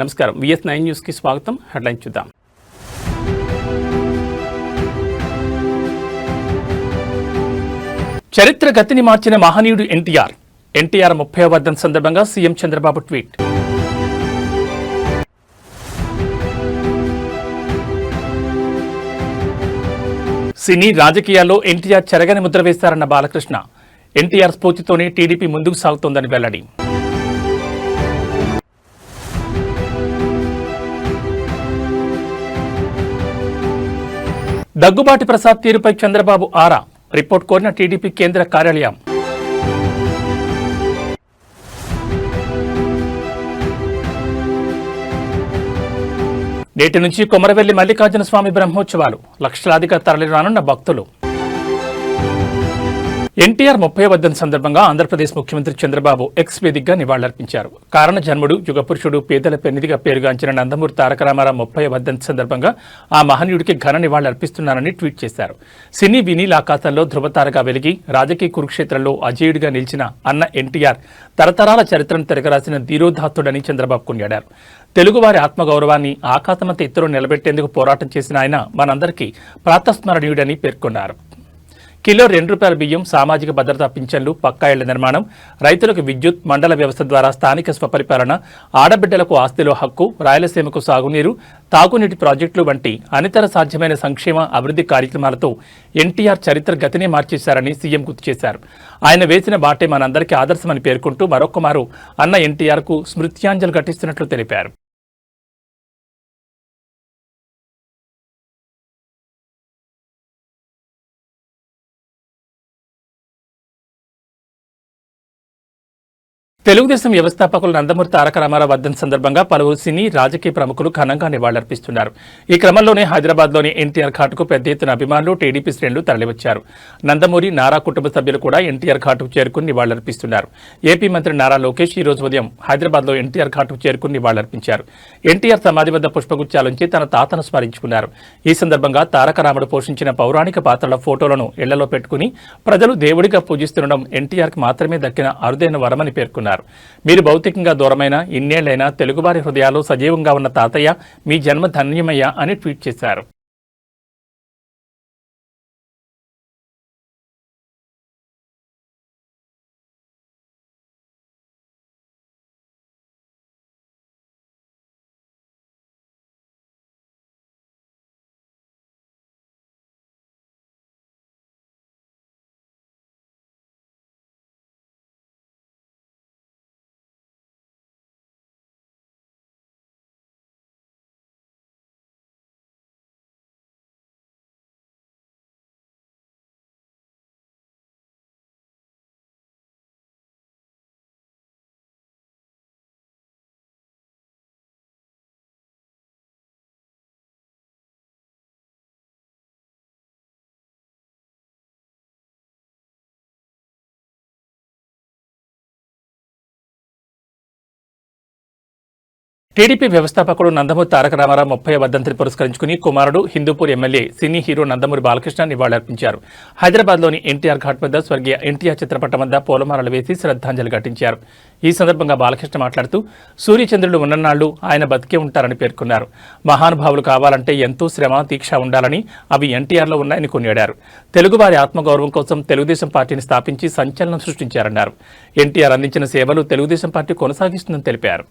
నమస్కారం VS9 news కి స్వాగతం. హెడ్లైన్ చూద్దాం. చరిత్ర గతిని మార్చిన మహనీయుడు ఎన్టీఆర్ 30వ వర్ధంతి సందర్భంగా సీఎం చంద్రబాబు ట్వీట్. సినీ రాజకీయాల్లో ఎన్టీఆర్ చెరగని ముద్ర వేశారన్న బాలకృష్ణ. ఎన్టీఆర్ స్ఫూర్తితోనే టీడీపీ ముందుకు సాగుతోందని వెల్లడి. దగ్గుబాటి ప్రసాద్ తీరుపై చంద్రబాబు ఆరా. రిపోర్ట్ కోరిన టీడీపీ కేంద్ర కార్యాలయం. నేటి నుంచి కొమరవెల్లి మల్లికార్జున స్వామి బ్రహ్మోత్సవాలు. లక్షలాదిగా తరలిరానున్న భక్తులు. ఎన్టీఆర్ 30వ వర్ధంతి సందర్భంగా ఆంధ్రప్రదేశ్ ముఖ్యమంత్రి చంద్రబాబు ఎక్స్ వేదికగా నివాళులర్పించారు. కారణ జన్ముడు, యుగపురుషుడు, పేదల పెన్నిధిగా పేరుగాంచిన నందమూరి తారక రామారావు 30వ వర్ధంతి సందర్భంగా ఆ మహనీయుడికి ఘన నివాళులర్పిస్తున్నానని ట్వీట్ చేశారు. సినీ వినీల్ ఆకాశంలో ధృవతారగా వెలిగి రాజకీయ కురుక్షేత్రంలో అజేయుడిగా నిలిచిన అన్న ఎన్టీఆర్ తరతరాల చరిత్రను తిరగరాసిన ధీరోదాత్తుడని చంద్రబాబు కొనియాడారు. తెలుగువారి ఆత్మగౌరవాన్ని ఆకాశమంత ఎత్తులో నిలబెట్టేందుకు పోరాటం చేసిన ఆయన మనందరికీ ప్రాతస్మరణీయుడని పేర్కొన్నారు. కిలో ₹2 బియ్యం, సామాజిక భద్రతా పింఛన్లు, పక్కా ఇళ్ల నిర్మాణం, రైతులకు విద్యుత్, మండల వ్యవస్థ ద్వారా స్థానిక స్వపరిపాలన, ఆడబిడ్డలకు ఆస్తిలో హక్కు, రాయలసీమకు సాగునీరు, తాగునీటి ప్రాజెక్టులు వంటి అనితర సాధ్యమైన సంక్షేమ అభివృద్ధి కార్యక్రమాలతో ఎన్టీఆర్ చరిత్ర గతినే మార్చేశారని సీఎం గుర్తు చేశారు. ఆయన వేసిన బాటే మనందరికీ ఆదర్శమని పేర్కొంటూ మరొక్కమారు అన్న ఎన్టీఆర్కు స్మృత్యాంజలి ఘటిస్తున్నట్లు తెలిపారు. తెలుగుదేశం వ్యవస్థాపకులు నందమూరి తారక రామారావు వర్ధంతి సందర్భంగా పలువురు సినీ రాజకీయ ప్రముఖులు ఘనంగా నివాళులర్పిస్తున్నారు. ఈ క్రమంలోనే హైదరాబాద్లోని ఎన్టీఆర్ ఘాట్కు పెద్ద ఎత్తున అభిమానులు, టీడీపీ శ్రేణులు తరలివచ్చారు. నందమూరి, నారా కుటుంబ సభ్యులు కూడా ఎన్టీఆర్ ఘాట్కు చేరుకుని నివాళులర్పిస్తున్నారు. ఏపీ మంత్రి నారా లోకేష్ ఈ రోజు ఉదయం హైదరాబాద్లో ఎన్టీఆర్ ఘాట్కు చేరుకుని నివాళులర్పించారు. ఎన్టీఆర్ సమాధి వద్ద పుష్పగుచ్చాలుంచి తన తాతను స్మరించుకున్నారు. ఈ సందర్భంగా తారక రాముడు పోషించిన పౌరాణిక పాత్రల ఫోటోలను ఇళ్లలో పెట్టుకుని ప్రజలు దేవుడిగా పూజిస్తుండడం ఎన్టీఆర్కి మాత్రమే దక్కిన అరుదైన వరమని పేర్కొన్నారు. మీరు భౌతికంగా దూరమైన ఇన్నేళ్లైనా తెలుగువారి హృదయాలు సజీవంగా ఉన్న తాతయ్య, మీ జన్మ ధన్యమయ్య అని ట్వీట్ చేశారు. టీడీపీ వ్యవస్థాపకుడు నందమూరి తారక రామారావు 30వ వర్ధంతిని పురస్కరించుకుని కుమారుడు, Hindupur MLA, cine hero Nandamuri Balakrishna నివాళులర్పించారు. హైదరాబాద్లోని ఎన్టీఆర్ ఘాట్ వద్ద స్వర్గీయ ఎన్టీఆర్ చిత్రపటం వద్ద పూలమాలలు వేసి శ్రద్ధాంజలి ఘటించారు. ఈ సందర్భంగా బాలకృష్ణ మాట్లాడుతూ సూర్యచంద్రుడు ఉన్ననాళ్లు ఆయన బతికే ఉంటారని పేర్కొన్నారు. మహానుభావులు కావాలంటే ఎంతో శ్రమ, దీక్ష ఉండాలని, అవి ఎన్టీఆర్లో ఉన్నాయని కొనియాడారు. తెలుగువారి ఆత్మగౌరవం కోసం తెలుగుదేశం పార్టీని స్థాపించి సంచలనం సృష్టించారన్నారు. ఎన్టీఆర్ అందించిన సేవలు తెలుగుదేశం పార్టీ కొనసాగిస్తుందని తెలిపారు.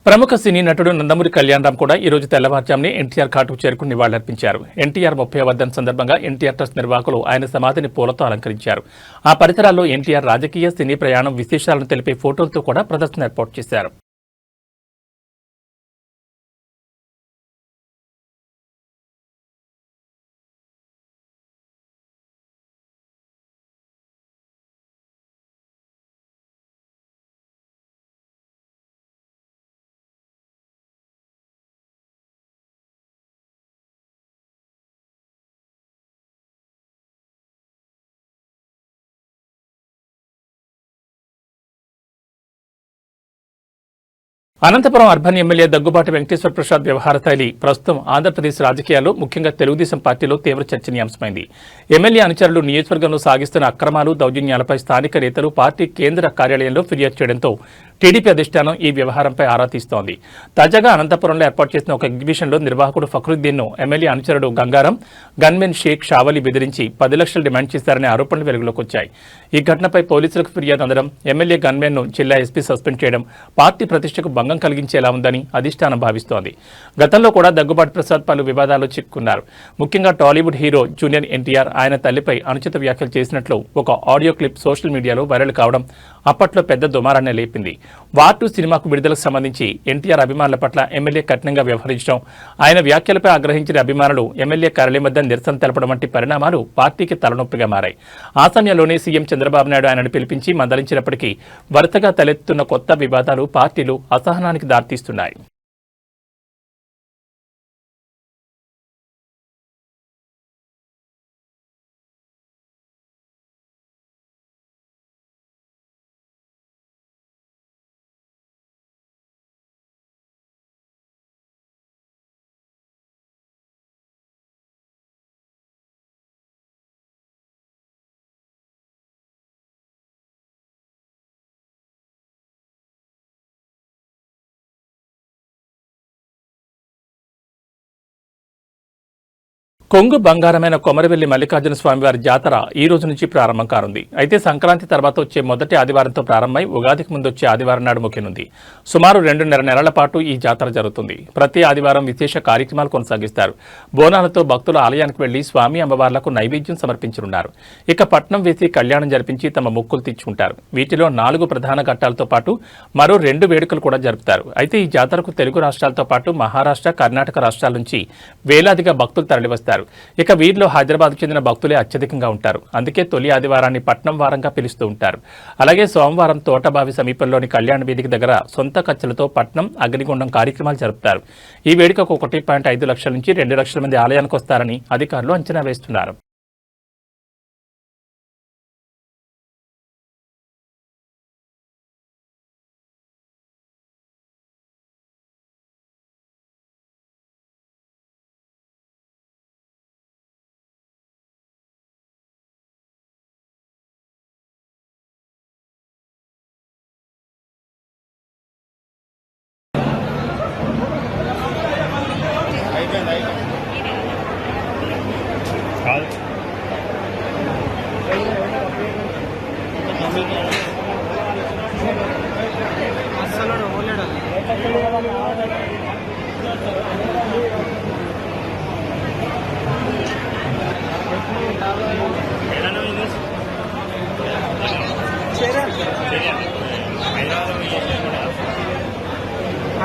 ప్రముఖ సినీ నటుడు నందమూరి కళ్యాణరామ్ కూడా ఈ రోజు తెల్లవారుజామునే ఎన్టీఆర్ ఘాటుకు చేరుకుని నివాళులర్పించారు. ఎన్టీఆర్ 30వ వర్ధంతి సందర్భంగా ఎన్టీఆర్ ట్రస్ట్ నిర్వాహకులు ఆయన సమాధిని పూలతో అలంకరించారు. ఆ పరిసరాల్లో ఎన్టీఆర్ రాజకీయ సినీ ప్రయాణం విశేషాలను తెలిపే ఫోటోలతో కూడా ప్రదర్శన ఏర్పాటు చేశారు. అనంతపురం అర్బన్ ఎమ్మెల్యే దగ్గుబాటి వెంకటేశ్వర ప్రసాద్ వ్యవహార శైలి ప్రస్తుతం ఆంధ్రప్రదేశ్ రాజకీయాల్లో ముఖ్యంగా తెలుగుదేశం పార్టీలో తీవ్ర చర్చనీయాంశమైంది. ఎమ్మెల్యే అనుచరులు నియోజకవర్గంలో సాగిస్తున్న అక్రమాలు, దౌర్జన్యాలపై స్థానిక నేతలు పార్టీ కేంద్ర కార్యాలయంలో ఫిర్యాదు చేయడంతో టీడీపీ అధిష్టానం ఈ వ్యవహారంపై ఆరా తీస్తోంది. తాజాగా అనంతపురంలో ఏర్పాటు చేసిన ఒక ఎగ్జిబిషన్లో నిర్వాహకుడు ఫక్రుద్దీన్ను ఎమ్మెల్యే అనుచరుడు గంగారం, గన్మెన్ షేక్ షావలి బెదిరించి 10 లక్షలు డిమాండ్ చేశారనే ఆరోపణలు వెలుగులోకి వచ్చాయి. ఈ ఘటనపై పోలీసులకు ఫిర్యాదు అందడం, ఎమ్మెల్యే గన్మెన్ను జిల్లా ఎస్పీ సస్పెండ్ చేయడం పార్టీ ప్రతిష్టకు భంగం కలిగించేలా ఉందని అధిష్టానం భావిస్తోంది. గతంలో కూడా దగ్గుబాటి ప్రసాద్ పలు వివాదాల్లో చిక్కుకున్నారు. ముఖ్యంగా టాలీవుడ్ హీరో జూనియర్ ఎన్టీఆర్ ఆయన తల్లిపై అనుచిత వ్యాఖ్యలు చేసినట్లు ఒక ఆడియో క్లిప్ సోషల్ మీడియాలో వైరల్ కావడం అప్పట్లో పెద్ద దుమారాన్ని లేపింది. వార్ 2 సినిమాకు విడుదలకు సంబంధించి ఎన్టీఆర్ అభిమానుల పట్ల ఎమ్మెల్యే కఠినంగా వ్యవహరించడం, ఆయన వ్యాఖ్యలపై ఆగ్రహించిన అభిమానులు ఎమ్మెల్యే కార్యాలయం వద్ద నిరసన తెలపడం వంటి పరిణామాలు పార్టీకి తలనొప్పిగా మారాయి. ఆ సమయంలోనే సీఎం చంద్రబాబు నాయుడు ఆయనను పిలిపించి మందలించినప్పటికీ వరుసగా తలెత్తుతున్న కొత్త వివాదాలు పార్టీలు అసహనానికి దారితీస్తున్నాయి. కొంగు బంగారమైన కొమరవెల్లి మల్లికార్జున స్వామివారి జాతర ఈ రోజు నుంచి ప్రారంభం కానుంది. అయితే సంక్రాంతి తర్వాత వచ్చే మొదటి ఆదివారంతో ప్రారంభమై ఉగాదికి ముందు వచ్చే ఆదివారం నాడు ముగియనుంది. సుమారు 2.5 నెలల పాటు ఈ జాతర జరుగుతుంది. ప్రతి ఆదివారం విశేష కార్యక్రమాలు కొనసాగిస్తారు. బోనాలతో భక్తులు ఆలయానికి వెళ్లి స్వామి అమ్మవార్లకు నైవేద్యం సమర్పించనున్నారు. ఇక పట్నం వేసి కళ్యాణం జరిపించి తమ మొక్కులు తీర్చుకుంటారు. వీటిలో 4 ప్రధాన ఘట్టాలతో పాటు మరో 2 వేడుకలు కూడా జరుపుతారు. అయితే ఈ జాతరకు తెలుగు రాష్ట్రాలతో పాటు మహారాష్ట్ర, కర్ణాటక రాష్ట్రాల నుంచి వేలాదిగా భక్తులు తరలివస్తారు. ఇక వీరిలో హైదరాబాద్ చెందిన భక్తులే అత్యధికంగా ఉంటారు. అందుకే తొలి ఆదివారాన్ని పట్నం వారంగా పిలుస్తూ ఉంటారు. అలాగే సోమవారం తోటబావి సమీపంలోని కళ్యాణ వేదిక దగ్గర సొంత ఖర్చులతో పట్నం అగ్నిగుండం కార్యక్రమాలు జరుపుతారు. ఈ వేడుకకు 1.5 లక్షల నుంచి 2 లక్షల మంది ఆలయానికి వస్తారని అధికారులు అంచనా వేస్తున్నారు.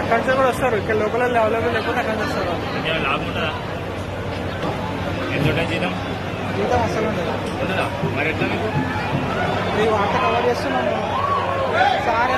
అక్కడి నుంచి కూడా వస్తారు. ఇక్కడ లోకల్ అవైలబుల్ లేకపోతే అక్కడి నుంచి వస్తారు. జీతం అసలు ఉండదు. మరి ఎట్లా మీకు అంత కవర్ చేస్తున్నాము సార్.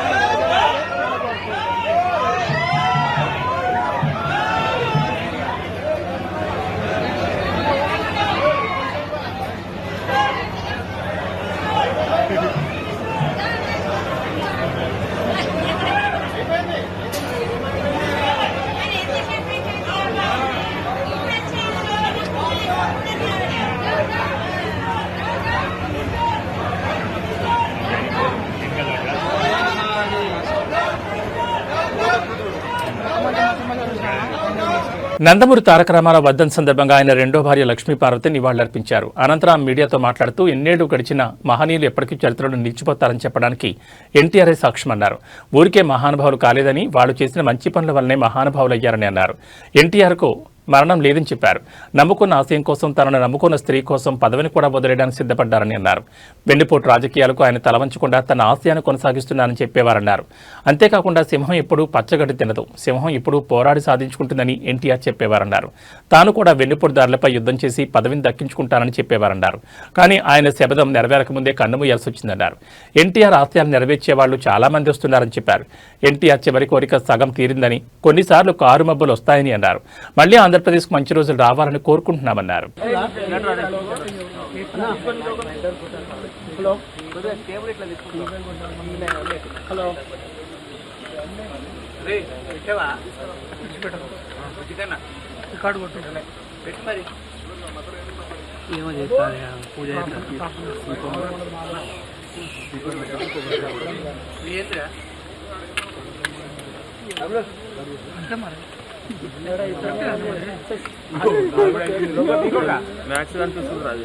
నందమూరి తారక రామారావు వర్ధంతి సందర్భంగా ఆయన రెండో భార్య లక్ష్మీపార్వతి నివాళులర్పించారు. అనంతరం మీడియాతో మాట్లాడుతూ ఎన్నేళ్లు గడిచిన మహనీయులు ఎప్పటికీ చరిత్రలో నిలిచిపోతారని చెప్పడానికి ఎన్టీఆర్ఏ సాక్ష్యమన్నారు. ఊరికే మహానుభావులు కాలేదని వాళ్లు చేసిన మంచి పనుల వల్లనే మహానుభావులయ్యారని అన్నారు. ఎన్టీఆర్కు మరణం లేదని చెప్పారు. నమ్ముకున్న ఆశయం కోసం, తనను నమ్ముకున్న స్త్రీ కోసం పదవిని కూడా వదిలేయడానికి సిద్ధపడ్డారని అన్నారు. వెన్నుపోటు రాజకీయాలకు ఆయన తలవంచకుండా తన ఆశయాన్ని కొనసాగిస్తున్నారని చెప్పేవారన్నారు. అంతేకాకుండా సింహం ఎప్పుడూ పచ్చగడ్డి తినదు, సింహం ఎప్పుడూ పోరాడి సాధించుకుంటుందని ఎన్టీఆర్ చెప్పేవారన్నారు. తాను కూడా వెన్నుపోటుదారులపై యుద్ధం చేసి పదవిని దక్కించుకుంటానని చెప్పేవారన్నారు. కానీ ఆయన శబదం నెరవేరకముందే కన్నుమూయాల్సి వచ్చిందన్నారు. ఎన్టీఆర్ ఆశయాలు నెరవేర్చే వాళ్లు చాలా మంది వస్తున్నారని చెప్పారు. ఎన్టీఆర్ చివరి కోరిక సగం తీరిందని, కొన్నిసార్లు కారు మబ్బులు వస్తాయని అన్నారు. మళ్లీ ఆంధ్రప్రదేశ్కు మంచి రోజులు రావాలని కోరుకుంటున్నామన్నారు. మ్యాక్స్ అనిపిస్తుంది రాజు.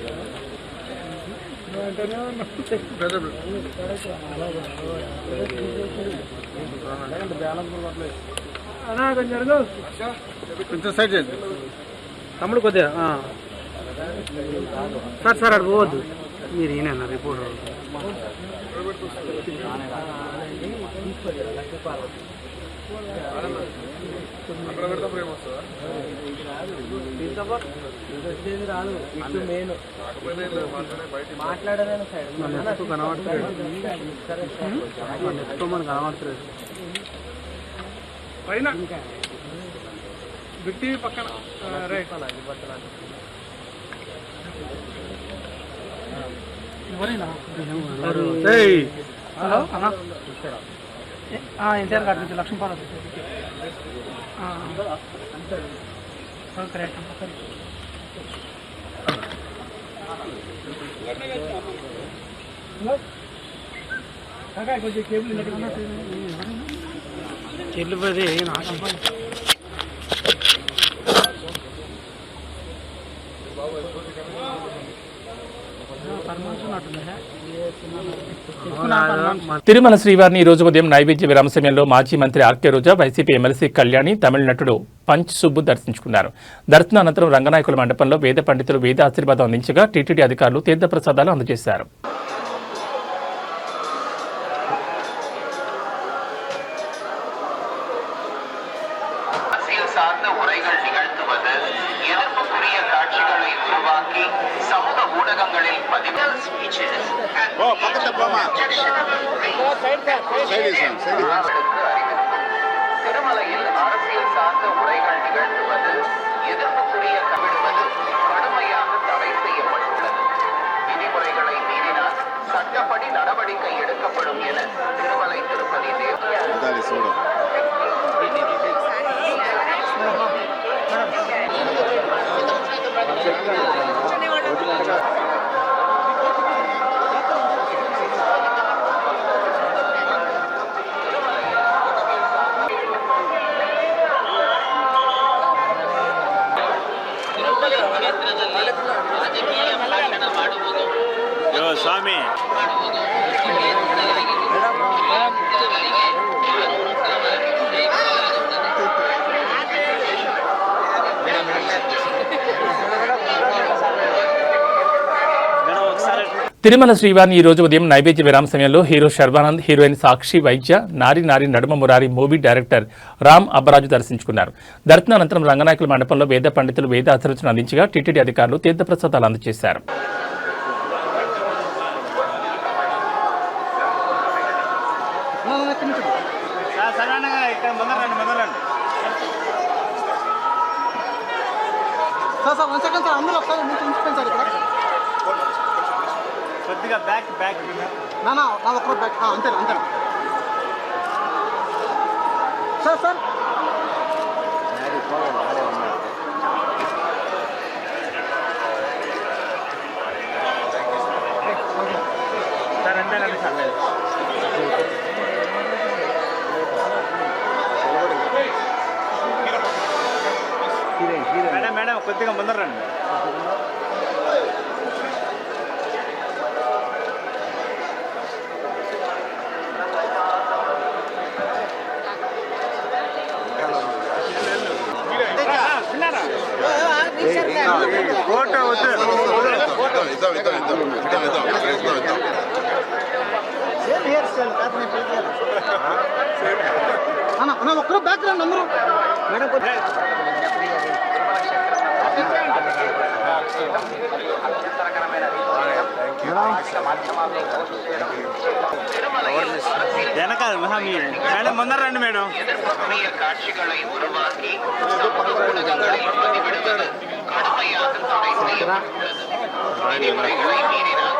కొంచెం సైడ్ చేయండి తమ్ముడు కొద్దిగా. సార్ అటు పోవద్దు, మీరు ఈయన రిపోర్టర్. కనబడుతుంది పైన బిట్టి పక్కన రైట్. హలో అన్నా, ఎన్టీఆర్ గారి నుంచి లక్ష్మీపార్వతి. కరెక్ట్. కొంచెం కేబుల్ పోతే తిరుమల శ్రీవారిని ఈ రోజు ఉదయం నైవేద్య విరామ సమయంలో మాజీ మంత్రి ఆర్కే రోజా, వైసీపీ ఎమ్మెల్సీ కళ్యాణి, తమిళ నటుడు పంచ్ సుబ్బు దర్శించుకున్నారు. దర్శనానంతరం రంగనాయకుల మండపంలో వేద పండితులు వేద ఆశీర్వాదం అందించగా టీటీడీ అధికారులు తీర్థప్రసాదాలు అందజేశారు. திருமலையில் அரசியல் சார்ந்த உரைகள் நிகழ்த்துவது, எதிர்ப்புக்குரிய கவிடுவது கடுமையாக தடை செய்யப்பட்டுள்ளது. விதிமுறைகளை மீறினால் சட்டப்படி நடவடிக்கை எடுக்கப்படும் என திருமலை திருப்பதி స్వామి తిరుమల శ్రీవారిని ఈ రోజు ఉదయం నైవేద్య విరామ సమయంలో హీరో శర్వానంద్, హీరోయిన్ సాక్షి వైద్య, నారి నారి నడుమ మురారి మూవీ డైరెక్టర్ రామ్ అబ్బరాజు దర్శించుకున్నారు. దర్శనానంతరం రంగనాయకుల మండపంలో వేద పండితులు వేద ఆశీర్వచనం అందించగా టీటీడీ అధికారులు తీర్థప్రసాదాలు అందజేశారు. కొద్దిగా బ్యాక్ బ్యాక్ నా ఒక్క బ్యాక్ అంతే అంతే సార్ సార్ సార్ అంతే కదా సార్. మేడం కొద్దిగా ముందర రండి. ఫోటో వద్దు. ఒక్కరు బ్యాక్గ్రౌండ్ అందరూ మేడం వెనకాల మేడం ముందర రండి మేడం. காட்சிகளை உருவாக்கி ஊடகங்களில் பதிவிடுவது கடுமையாக தடை செய்யப்பட்டுள்ளது. விதிமுறைகளை மீறினால்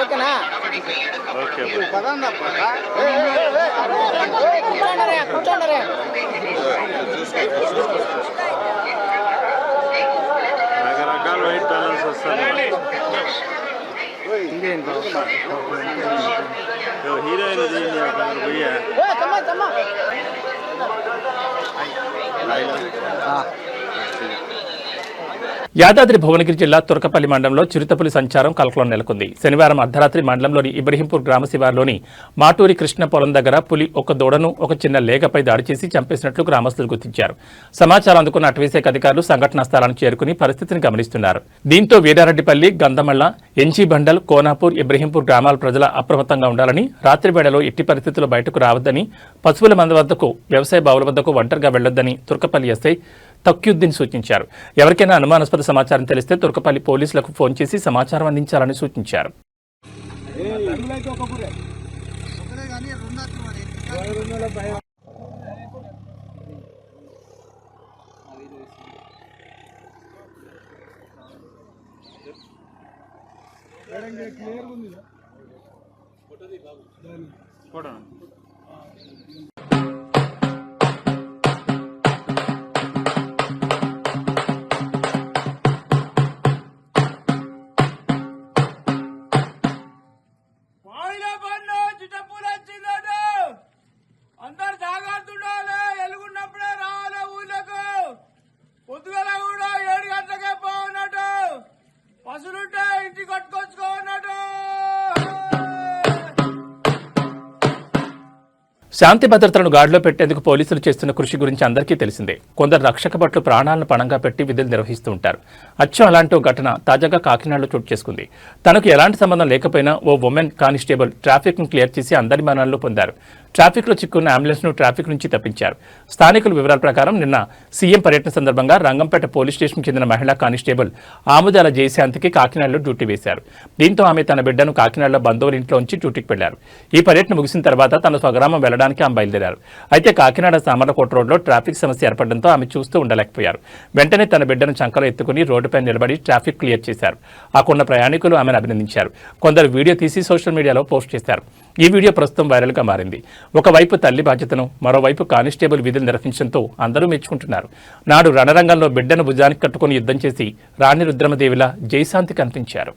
ఓకేనా நடவடிக்கை எடுக்கப்படும். కూర్చోండి రకరకాల వైట్ బ్యాలెన్స్ వస్తుంది. హీరోయిన్ పోయా యాదాద్రి భువనగిరి జిల్లా తురకపల్లి మండలంలో చిరుతపులి సంచారం కలకలం నెలకొంది. శనివారం అర్ధరాత్రి మండలంలోని ఇబ్రహీంపూర్ గ్రామ శివార్లోని మాటూరి కృష్ణ పొలం దగ్గర పులి ఒక దూడను ఒక చిన్న లేగపై దాడి చేసి చంపేసినట్లు గ్రామస్తులు గుర్తించారు. సమాచారం అందుకున్న అటవీశాఖ అధికారులు సంఘటనా స్థలానికి చేరుకుని పరిస్థితిని గమనిస్తున్నారు. దీంతో వీరారెడ్డిపల్లి, గంధమళ్ల, ఎన్జీ బండల్, కోనాపూర్, ఇబ్రహీంపూర్ గ్రామాల ప్రజల అప్రమత్తంగా ఉండాలని, రాత్రి వేళలో ఎట్టి పరిస్థితుల్లో బయటకు రావద్దని, పశువుల మంద వద్దకు, వ్యవసాయ బావుల వద్దకు ఒంటరిగా వెళ్లొద్దని తురకపల్లి ఎస్ఐ తక్యుద్దీన్ సూచించారు. ఎవరికైనా అనుమానాస్పద సమాచారం తెలిస్తే తురకపల్లి పోలీసులకు ఫోన్ చేసి సమాచారం అందించాలని సూచించారు. ఫోటో అందరు జాగ్రత్త, ఎలుగున్నప్పుడే రావాలి ఊళ్ళకు. పొద్దుగల కూడా 7 గంటలకే పోన్నట్టు, పసులుంటే ఇంటికి కట్టుకొచ్చుకోన్నట్టు. శాంతి భద్రతలను గాడిలో పెట్టేందుకు పోలీసులు చేస్తున్న కృషి గురించి అందరికీ తెలిసిందే. కొందరు రక్షక భటులు ప్రాణాలను పణంగా పెట్టి విధులు నిర్వహిస్తూ ఉంటారు. అచ్చం అలాంటి ఓ ఘటన తాజాగా కాకినాడలో చోటు చేసుకుంది. తనకు ఎలాంటి సంబంధం లేకపోయినా ఓ ఉమెన్ కానిస్టేబుల్ ట్రాఫిక్ ను క్లియర్ చేసి అందరి మరణాలను పొందారు. ట్రాఫిక్ లో చిక్కున్న అంబులెన్స్ ను ట్రాఫిక్ నుంచి తప్పించారు. స్థానికుల వివరాల ప్రకారం నిన్న సీఎం పర్యటన సందర్భంగా రంగంపేట పోలీస్ స్టేషన్ చెందిన మహిళా కానిస్టేబుల్ ఆముదాల జయశాంతికి కాకినాడలో డ్యూటీ వేశారు. దీంతో ఆమె తన బిడ్డను కాకినాడలో బంధువుల ఇంట్లో ఉంచి డ్యూటీకి వెళ్లారు. ఈ పర్యటన ముగిసిన తర్వాత తన స్వగ్రామం వెళ్లడానికి ఆమె బయలుదేరారు. అయితే కాకినాడ సామర్లకోట రోడ్లో ట్రాఫిక్ సమస్య ఏర్పడడంతో ఆమె చూస్తూ ఉండలేకపోయారు. వెంటనే తన బిడ్డను చంకలో ఎత్తుకుని రోడ్డుపై నిలబడి ట్రాఫిక్ క్లియర్ చేశారు. అక్కడున్న ప్రయాణికులు ఆమెను అభినందించారు. కొందరు వీడియో తీసి సోషల్ మీడియాలో పోస్ట్ చేశారు. ఈ వీడియో ప్రస్తుతం వైరల్ గా మారింది. ఒకవైపు తల్లి బాధ్యతను, మరోవైపు కానిస్టేబుల్ విధులు నిర్వహించడంతో అందరూ మెచ్చుకుంటున్నారు. నాడు రణరంగంలో బిడ్డను భుజానికి కట్టుకుని యుద్ధం చేసి రాణి రుద్రమదేవిలా జయశాంతి కనిపించారు.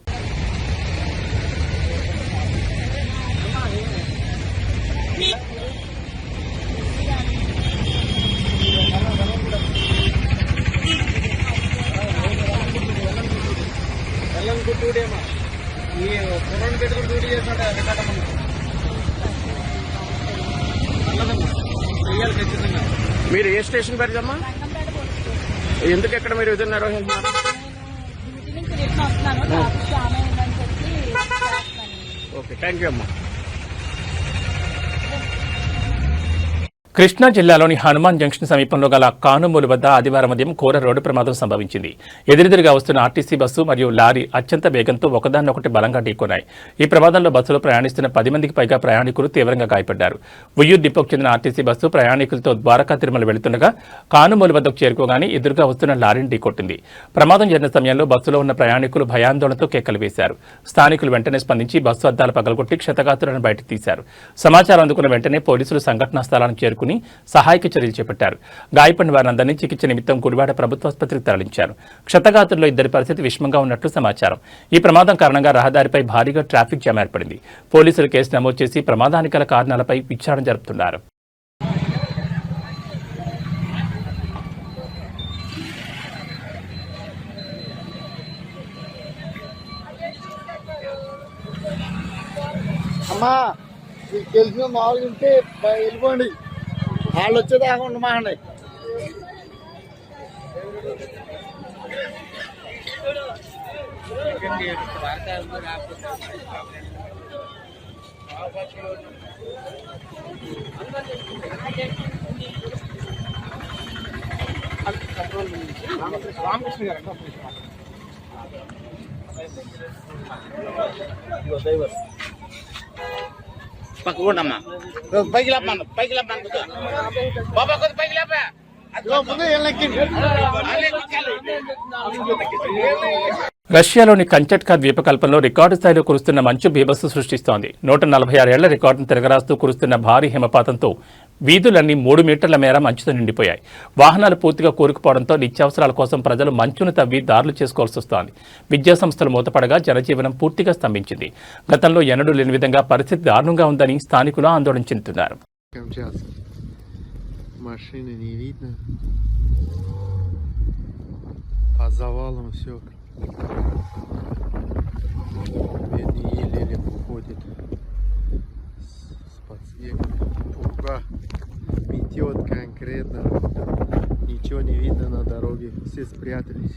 మీరు ఏ స్టేషన్ పరిచమ్మా? ఎందుకు ఎక్కడ మీరు విధులు నిర్వహిస్తున్నారు? ఓకే, థ్యాంక్ యూ అమ్మా. కృష్ణా జిల్లాలోని హనుమాన్ జంక్షన్ సమీపంలో గల కానుమూలు వద్ద ఆదివారం ఉదయం ఘోర రోడ్డు ప్రమాదం సంభవించింది. ఎదురెదురుగా వస్తున్న ఆర్టీసీ బస్సు మరియు లారీ అత్యంత వేగంతో ఒకదాన్నొకటి బలంగా ఢీకొన్నాయి. ఈ ప్రమాదంలో బస్సులో ప్రయాణిస్తున్న 10 మందికి పైగా ప్రయాణికులు తీవ్రంగా గాయపడ్డారు. ఉయ్యూరు డిపోకు చెందిన ఆర్టీసీ బస్సు ప్రయాణికులతో ద్వారకా తిరుమల వెళుతుండగా కానుమూలు వద్దకు చేరుకోగానే ఎదురుగా వస్తున్న లారీని ఢీకొట్టింది. ప్రమాదం జరిగిన సమయంలో బస్సులో ఉన్న ప్రయాణికులు భయాందోళనతో కేకలు వేశారు. స్థానికులు వెంటనే స్పందించి బస్సు అద్దాలు పగలగొట్టి క్షతగాత్రులను బయటకు తీశారు. సమాచారం అందుకున్న వెంటనే పోలీసులు సంఘటనా స్థలానికి చేరుకుని సహాయక చర్యలు చేపట్టారు. గాయపడిన వారందరినీ చికిత్స నిమిత్తం గుడివాడ ప్రభుత్వాసుపత్రికి తరలించారు. క్షతగాత్రుల్లో 2 పరిస్థితి విషమంగా ఉన్నట్లు సమాచారం. ఈ ప్రమాదం కారణంగా రహదారిపై భారీగా ట్రాఫిక్ జామ్ ఏర్పడింది. పోలీసులు కేసు నమోదు చేసి ప్రమాదానికి గల కారణాలపై విచారణ జరుపుతున్నారు. అమ్మా మీకు తెలిసిన మామూలుగా ఉంటే వెళ్ళిపోండి, వాళ్ళు వచ్చేదాకా ఉండమాకండి. రామకృష్ణ గారు పక్కకుండమ్మా పైకి లేపమ్మా, పైకి లేపమ్మా బాబా, కొద్ది పైకి లేపా. ముందు ఎల్లెక్కింది. రష్యాలోని కంచట్కా ద్వీపకల్పంలో రికార్డు స్థాయిలో కురుస్తున్న మంచు బీభత్సం సృష్టిస్తోంది. 146 ఏళ్ల రికార్డును తిరగరాస్తూ కురుస్తున్న భారీ హిమపాతంతో వీధులన్నీ 3 మీటర్ల మేర మంచుతో నిండిపోయాయి. వాహనాలు పూర్తిగా కూరుకుపోవడంతో నిత్యావసరాల కోసం ప్రజలు మంచును తవ్వి దారులు చేసుకోవాల్సి వస్తోంది. విద్యాసంస్థలు మూతపడగా జనజీవనం పూర్తిగా స్తంభించింది. గతంలో ఎన్నడూ లేని విధంగా పరిస్థితి దారుణంగా ఉందని స్థానికులు ఆందోళన చెందుతున్నారు. Машины не видно. По завалам все. Бедный еле-еле уходит с подснега. Пурга метет конкретно. Ничего не видно на дороге. Все спрятались.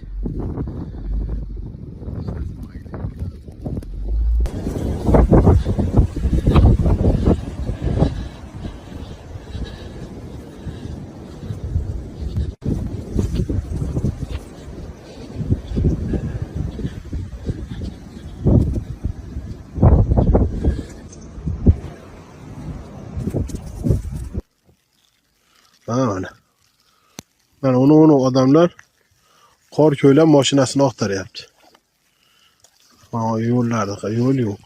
Mana onu adamlar qor ko'ylab mashinasini oqtaryapti. Mana yo'llarda yo'l yo'q.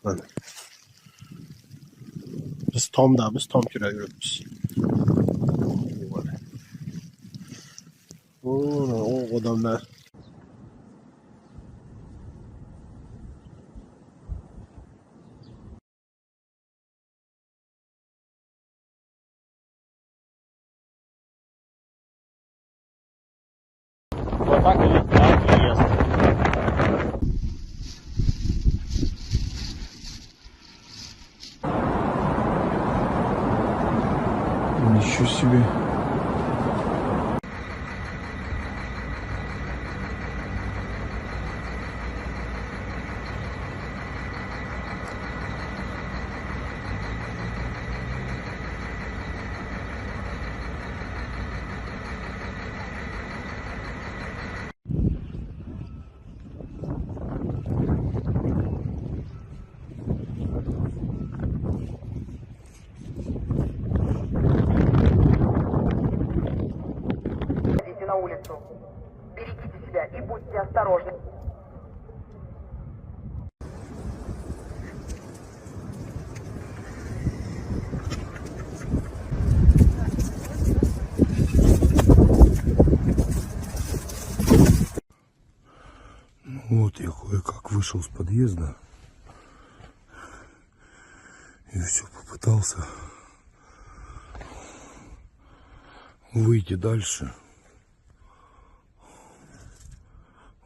Mana. Biz tom kirib yuribmiz. O odamlar Ничего себе. На улицу. Берегите себя и будьте осторожны. Вот я кое-как вышел с подъезда и все попытался выйти дальше.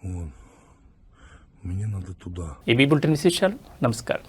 Вон. Мне надо туда. ఈ బులెటిన్ విశేషాలు. నమస్కారం.